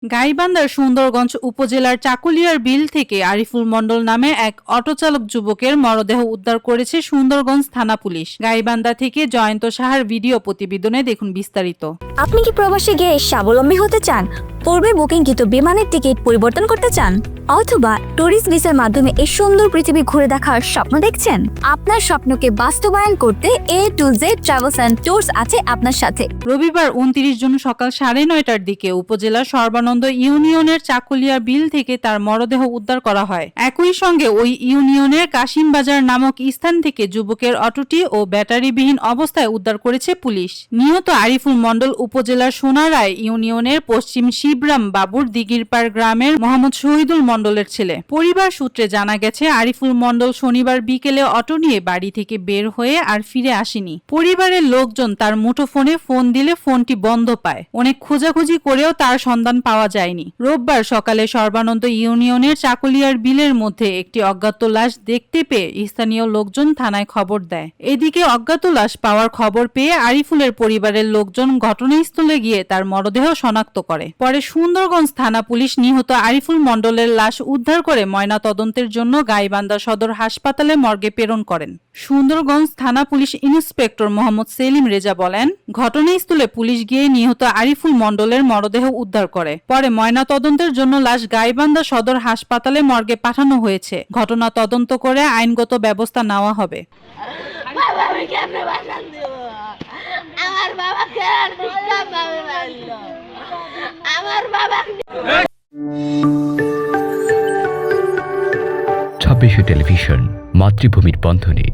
গাইবান্ধার সুন্দরগঞ্জ উপজেলার চাকুলিয়ার বিল থেকে আরিফুল মণ্ডল নামে এক অটোচালক যুবকের মরদেহ উদ্ধার করেছে সুন্দরগঞ্জ থানা পুলিশ। গাইবান্ধা থেকে জয়ন্ত সাহার ভিডিও প্রতিবেদনে দেখুন বিস্তারিত। আপনি কি প্রবাসে গিয়ে স্বাবলম্বী হতে চান? পূর্বে বুকিংকৃত বিমানের টিকিট পরিবর্তন করতে চান, অথবা ট্যুরিস্ট ভিসার মাধ্যমে এই সুন্দর পৃথিবী ঘুরে দেখার স্বপ্ন দেখছেন? আপনার স্বপ্নকে বাস্তবায়ন করতে A to Z travels and tours আছে আপনার সাথে। রবিবার 29 জুন সকাল 9:30টার দিকে উপজেলার সর্বানন্দ ইউনিয়নের চাকুলিয়া বিল থেকে তার মরদেহ উদ্ধার করা হয়। একই সঙ্গে ওই ইউনিয়নের কাশিমবাজার নামক স্থান থেকে যুবকের অটোটি ও ব্যাটারিবিহীন অবস্থায় উদ্ধার করেছে পুলিশ। নিহত আরিফুল মণ্ডল উপজেলার সোনারায় ইউনিয়নের পশ্চিম শিবরাম বাবুর দিগিরপাড় গ্রামের মোহাম্মদ শহীদুল মণ্ডলের ছেলে। পরিবার সূত্রে জানা গেছে, আরিফুল মণ্ডল শনিবার বিকেলে অটো নিয়ে বাড়ি থেকে বের হয়ে আর ফিরে আসেনি। পরিবারের লোকজন তার মুঠোফোনে ফোন দিলে ফোনটি বন্ধ পায়। অনেক খোঁজাখুঁজি করেও তার সন্ধান পাওয়া যায়নি। রোববার সকালে সর্বানন্দ ইউনিয়নের চাকুলিয়ার বিলের মধ্যে একটি অজ্ঞাত লাশ দেখতে পেয়ে স্থানীয় লোকজন থানায় খবর দেয়। এদিকে অজ্ঞাত লাশ পাওয়ার খবর পেয়ে আরিফুলের পরিবারের লোকজন ঘটনাস্থলে গিয়ে তার মরদেহ শনাক্ত করে। পরে সুন্দরগঞ্জ থানা পুলিশ নিহত আরিফুল মণ্ডলের লাশ উদ্ধার করে ময়নাতদন্তের জন্য গাইবান্ধা সদর হাসপাতালে মর্গে প্রেরণ করেন। সুন্দরগঞ্জ থানা পুলিশ ইন্সপেক্টর মোহাম্মদ সেলিম রেজা বলেন, ঘটনাস্থলে পুলিশ গিয়ে নিহত আরিফুল মণ্ডলের মরদেহ উদ্ধার করে। পরে ময়নাতদন্তের জন্য লাশ গাইবান্ধা সদর হাসপাতালে মর্গে পাঠানো হয়েছে। ঘটনা তদন্ত করে আইনগত ব্যবস্থা নেওয়া হবে। ছাব্বিশে টেলিভিশন, মাতৃভূমির বন্ধনে।